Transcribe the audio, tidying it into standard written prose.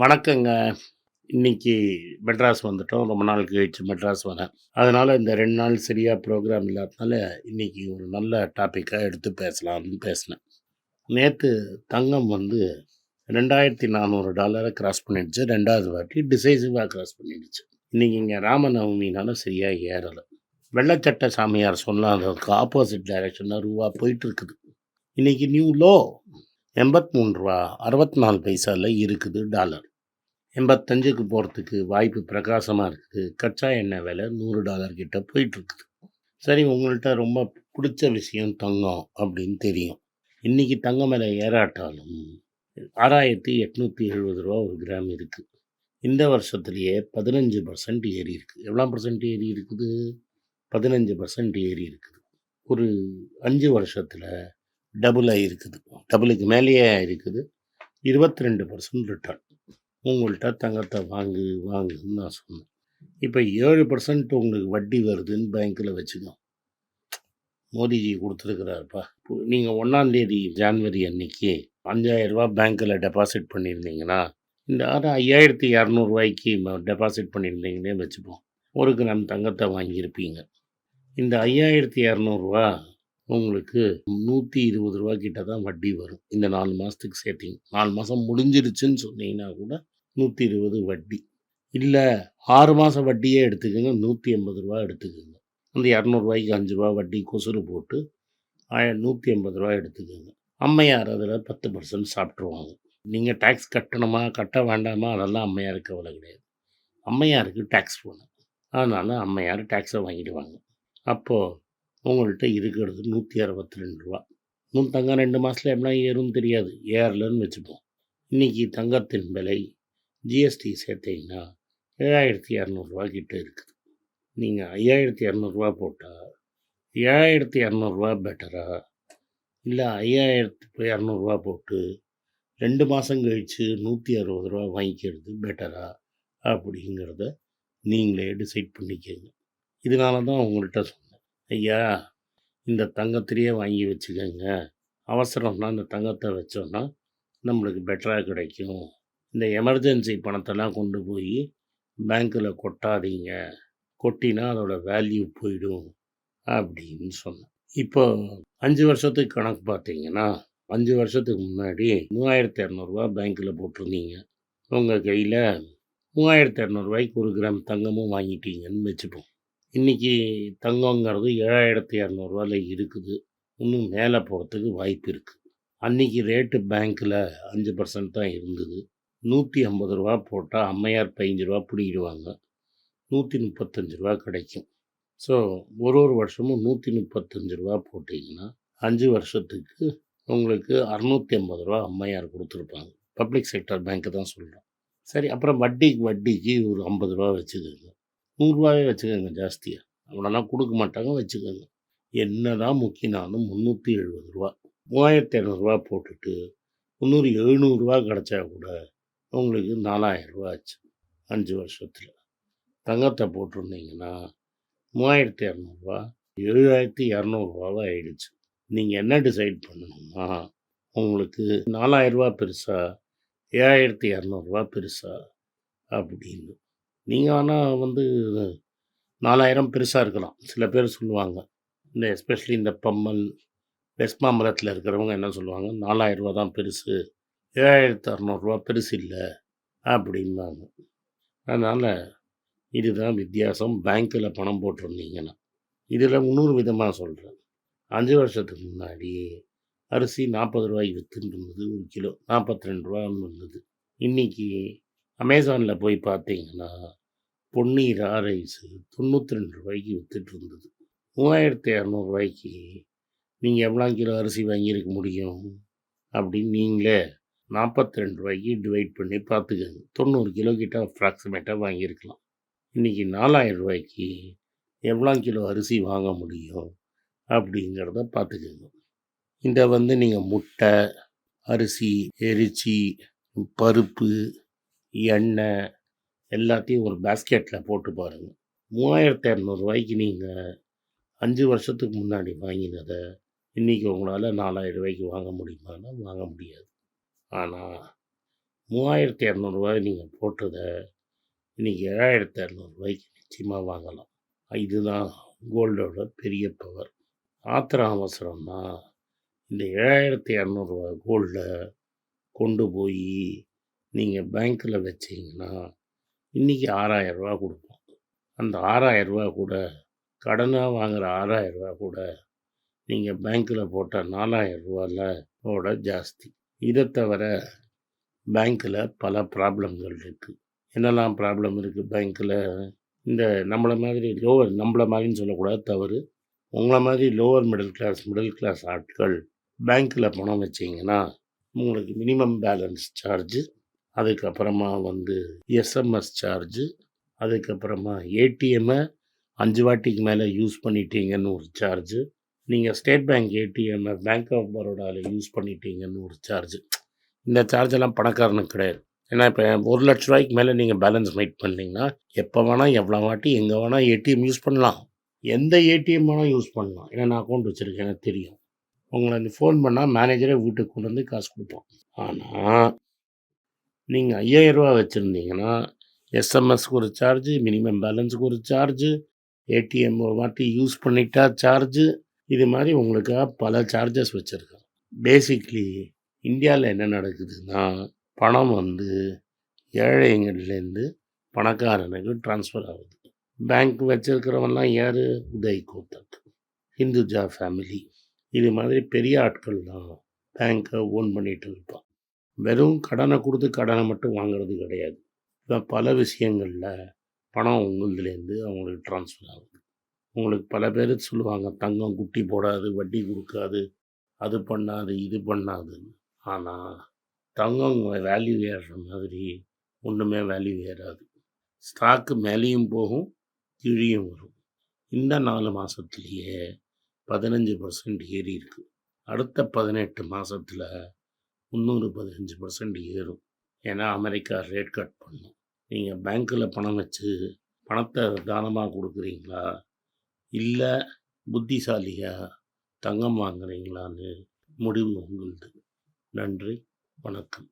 வணக்கங்க. இன்னைக்கு மெட்ராஸ் வந்துட்டோம். ரொம்ப நாள் கழிச்சு மெட்ராஸ் வரேன். அதனால இந்த 2 நாள் சரியா ப்ரோகிராம் இல்லாதனால, இன்னைக்கு ஒரு நல்ல டாபிக்கா எடுத்து பேசலாம்னு பேசினேன். நேத்து தங்கம் வந்து $2400 கிராஸ் பண்ணிடுச்சு. 2வது வாட்டி டிசைசிவா கிராஸ் பண்ணிடுச்சு. இன்னைக்கு இங்க ராமநவமினால சரியா ஏறல. வெள்ளச்சட்டை சாமியார் சொன்னதுக்கு ஆப்போசிட் டைரக்ஷன்ல ரூவா போயிட்டு இருக்குது. இன்னைக்கு நியூ லோ ரூ. 83.64 இருக்குது டாலர். 85க்கு போகிறதுக்கு வாய்ப்பு பிரகாசமாக இருக்குது. கச்சா எண்ணெய் விலை $100 கிட்ட போயிட்டுருக்குது. சரி, உங்கள்கிட்ட ரொம்ப பிடிச்ச விஷயம் தங்கம் அப்படின்னு தெரியும். இன்றைக்கி தங்கம் விலை ஏறாட்டாலும் $6,870 ஒரு கிராம் இருக்குது. இந்த வருஷத்துலேயே 15% ஏறி இருக்குது. எவ்வளோ பர்சன்ட் ஏறி இருக்குது? 15% ஏறி இருக்குது. ஒரு 5 வருஷத்தில் டபுள் ஆகிருக்குது. டபுளுக்கு மேலேயே இருக்குது. 22% ரிட்டர்ன். உங்கள்கிட்ட தங்கத்தை வாங்குன்னு நான் சொன்னேன். இப்போ 7% உங்களுக்கு வட்டி வருதுன்னு பேங்க்கில் வச்சுக்கோங்க. மோடிஜி கொடுத்துருக்குறாருப்பா. நீங்கள் 1ஆம் தேதி ஜான்வரி அன்னைக்கு $5,000 பேங்க்கில் டெபாசிட் பண்ணியிருந்தீங்கன்னா, இந்த 5,200 டெபாசிட் பண்ணியிருந்தீங்கன்னே வச்சுப்போம். 1 கிராம் தங்கத்தை வாங்கியிருப்பீங்க. இந்த 5,200 உங்களுக்கு $120 கிட்ட தான் வட்டி வரும். இந்த 4 மாதத்துக்கு சேர்த்திங்க. 4 மாதம் முடிஞ்சிருச்சுன்னு சொன்னீங்கன்னா கூட 120 வட்டி. இல்லை 6 மாதம் வட்டியே எடுத்துக்கோங்க, $180 எடுத்துக்கோங்க. அந்த $200க்கு $5 வட்டி கொசுறு போட்டு $180 எடுத்துக்கோங்க. அம்மையார் அதில் 10% சாப்பிட்ருவாங்க. நீங்கள் டேக்ஸ் கட்டணுமா கட்ட வேண்டாமா அதெல்லாம் அம்மையாருக்கு கவலை கிடையாது. அம்மையாருக்கு டேக்ஸ் போகணும். அதனால் அம்மையார் டேக்ஸை வாங்கிடுவாங்க. அப்போது உங்கள்கிட்ட இருக்கிறது $162. தங்கம் 2 மாதத்தில் எப்படிலாம் ஏறும்னு தெரியாது. ஏறலன்னு வச்சுப்போம். இன்றைக்கி தங்கத்தின் விலை ஜிஎஸ்டி சேர்த்திங்கன்னா $7,200 கிட்ட இருக்குது. நீங்கள் $5,200 போட்டால் $7,200 பெட்டரா, இல்லை $5,200 போட்டு 2 மாதம் கழித்து $160 வாங்கிக்கிறது பெட்டரா அப்படிங்கிறத நீங்களே டிசைட் பண்ணிக்கோங்க. இதனால தான் உங்கள்கிட்ட சொன்னேன், ஐயா இந்த தங்கத்திலேயே வாங்கி வச்சுக்கோங்க. அவசரம்னா இந்த தங்கத்தை வச்சோன்னா நம்மளுக்கு பெட்டராக கிடைக்கும். இந்த எமர்ஜென்சி பணத்தெல்லாம் கொண்டு போய் பேங்க்கில் கொட்டாதீங்க. கொட்டினா அதோட வேல்யூ போயிடும் அப்படின்னு சொன்னேன். இப்போ 5 வருஷத்துக்கு கணக்கு பார்த்தீங்கன்னா, 5 வருஷத்துக்கு முன்னாடி $3,200 பேங்க்கில் போட்டிருந்தீங்க. உங்கள் கையில் $3,200 1 கிராம் தங்கமும் வாங்கிட்டீங்கன்னு வச்சுப்போம். இன்றைக்கி தங்கங்கிறது $7,200 இருக்குது. இன்னும் மேலே போகிறதுக்கு வாய்ப்பு இருக்குது. அன்றைக்கி ரேட்டு பேங்க்கில் 5% தான் இருந்தது. $150 போட்டால் அம்மையார் $15 பிடிக்கிடுவாங்க. $135 கிடைக்கும். ஸோ ஒரு வருஷமும் $135 போட்டிங்கன்னா 5 வருஷத்துக்கு உங்களுக்கு $650 அம்மையார் கொடுத்துருப்பாங்க. பப்ளிக் செக்டர் பேங்க்கு தான் சொல்கிறோம். சரி, அப்புறம் வட்டிக்கு ஒரு $50 வச்சுக்கோங்க. $100 வச்சுக்கோங்க ஜாஸ்தியாக. அவ்வளோலாம் கொடுக்க மாட்டாங்க, வச்சுக்கோங்க. என்ன தான் முக்கினாலும் $370. $3,200 போட்டுட்டு இன்னொரு $700 கிடச்சா கூட உங்களுக்கு $4,000 ஆச்சு 5 வருஷத்தில். தங்கத்தை போட்டிருந்தீங்கன்னா 3,200 7,200 ஆயிடுச்சு. நீங்கள் என்ன டிசைட் பண்ணணும்னா, உங்களுக்கு $4,000 பெருசா, $7,200 பெருசா அப்படின்னு. நீங்கள் ஆனால் 4,000 பெருசாக இருக்கலாம். சில பேர் சொல்லுவாங்க, இந்த எஸ்பெஷலி இந்த பம்மல் வெஸ்ட் மாம்பலத்தில் இருக்கிறவங்க என்ன சொல்லுவாங்க, $4,000 தான் பெருசு, $7,600 பெருசு இல்லை அப்படிம்பாங்க. அதனால் இதுதான் வித்தியாசம் பேங்க்கில் பணம் போட்டிருந்தீங்கன்னா. இதில் இன்னொரு விதமாக சொல்கிறேன். 5 வருஷத்துக்கு முன்னாடி அரிசி $40 விற்றுன்னு இருந்தது. 1 கிலோ $42 இருந்தது. இன்றைக்கி அமேசானில் போய் பார்த்தீங்கன்னா பொன்னி ரைஸு $92 விற்றுட்டு இருந்தது. $3,200 நீங்கள் எவ்வளோ கிலோ அரிசி வாங்கியிருக்க முடியும் அப்படின்னு நீங்களே $42 டிவைட் பண்ணி பார்த்துக்கோங்க. 90 கிலோ கிட்ட அப்ராக்சிமேட்டாக வாங்கியிருக்கலாம். இன்றைக்கி $4,000 எவ்வளோ கிலோ அரிசி வாங்க முடியும் அப்படிங்கிறத பார்த்துக்கோங்க. இந்த நீங்கள் முட்டை, அரிசி, இறைச்சி, பருப்பு, எண்ணெய் எல்லாத்தையும் ஒரு பேஸ்கெட்டில் போட்டு பாருங்கள். $3,200 நீங்கள் 5 வருஷத்துக்கு முன்னாடி வாங்கினதை இன்றைக்கி உங்களால் $4,000 வாங்க முடியுமானா வாங்க முடியாது. ஆனால் ரூ. 3200 நீங்கள் போட்டத இன்னைக்கு ரூ. 7200 நிச்சயமா வாங்கலாம். இதுதான் கோல்டோட பெரிய பவர். ஆத்திரம் அவசரம்னா இந்த ரூ. 7200 கோல்ட கொண்டு போய் நீங்கள் பேங்க்கில் வச்சீங்கன்னா இன்னைக்கு ரூ. 6000 கொடுப்போம். அந்த ரூ. 6000 கூட கடனாக வாங்குகிற ரூ. 6000 கூட நீங்கள் பேங்க்கில் போட்ட ரூ. 4000 ஜாஸ்தி. இதை தவிர பேங்க்கில் பல ப்ராப்ளம்கள் இருக்குது. என்னெல்லாம் ப்ராப்ளம் இருக்குது பேங்க்கில்? இந்த நம்மளை மாதிரின்னு சொல்லக்கூடாது, தவறு. உங்களை மாதிரி லோவர் மிடில் கிளாஸ் ஆட்கள் பேங்க்கில் பணம் வச்சிங்கன்னா உங்களுக்கு மினிமம் பேலன்ஸ் சார்ஜு, அதுக்கப்புறமா எஸ்எம்எஸ் சார்ஜு, அதுக்கப்புறமா ஏடிஎம்மை 5 வாட்டிக்கு மேலே யூஸ் பண்ணிட்டீங்கன்னு ஒரு சார்ஜு, நீங்கள் ஸ்டேட் பேங்க் ஏடிஎம்மை பேங்க் ஆஃப் பரோடாவில் யூஸ் பண்ணிட்டீங்கன்னு ஒரு சார்ஜு. இந்த சார்ஜெல்லாம் பணக்காரனுக்கு கிடையாது. ஏன்னா இப்போ ரூ. 1,00,000 மேலே நீங்கள் பேலன்ஸ் மெயிட் பண்ணிங்கன்னா எப்போ வேணால் எவ்வளோ வாட்டி எங்கே வேணால் ஏடிஎம் யூஸ் பண்ணலாம். எந்த ஏடிஎம் வேணால் யூஸ் பண்ணலாம். ஏன்னா நான் அக்கௌண்ட் வச்சுருக்கேன், எனக்கு தெரியும். உங்களை ஃபோன் பண்ணால் மேனேஜரே வீட்டுக்கு கொண்டு வந்து காசு கொடுப்பான். ஆனால் நீங்கள் ரூ. 5,000 வச்சுருந்தீங்கன்னா எஸ்எம்எஸ்க்கு ஒரு சார்ஜு, மினிமம் பேலன்ஸுக்கு ஒரு சார்ஜு, ஏடிஎம் ஒரு வாட்டி யூஸ் பண்ணிட்டா சார்ஜு, இது மாதிரி உங்களுக்காக பல சார்ஜஸ் வச்சுருக்கோம். பேசிக்லி இந்தியாவில் என்ன நடக்குதுன்னா, பணம் ஏழைங்கள்லேருந்து பணக்காரனுக்கு ட்ரான்ஸ்ஃபர் ஆகுது. பேங்க் வச்சுருக்கிறவன்லாம் யார்? உதய் கோத்தக், ஹிந்துஜா ஃபேமிலி, இது மாதிரி பெரிய ஆட்கள் தான் பேங்க்கை ஓன் பண்ணிகிட்டு இருப்பான். வெறும் கடனை கொடுத்து கடனை மட்டும் வாங்கிறது கிடையாது. இப்போ பல விஷயங்களில் பணம் உங்களுதுலேருந்து அவங்களுக்கு ட்ரான்ஸ்ஃபர் ஆகுது. உங்களுக்கு பல பேர் சொல்லுவாங்க, தங்கம் குட்டி போடாது, வட்டி கொடுக்காது, அது பண்ணாது, இது பண்ணாதுன்னு. ஆனால் தங்கம் வேல்யூ ஏறுற மாதிரி ஒன்றுமே வேல்யூ ஏறாது. ஸ்டாக்கு மேலேயும் போகும், கீழேயும் வரும். இந்த 4 மாதத்துலேயே 15% ஏறி இருக்குது. அடுத்த 18 மாதத்தில் 315% ஏறும். ஏன்னா அமெரிக்கா ரேட் கட் பண்ணும். நீங்கள் பேங்க்கில் பணம் வச்சு பணத்தை தானமாக கொடுக்குறீங்களா, இல்லை புத்திசாலியாக தங்கம் வாங்குறீங்களான்னு முடிவு உங்களுது. நன்றி, வணக்கம்.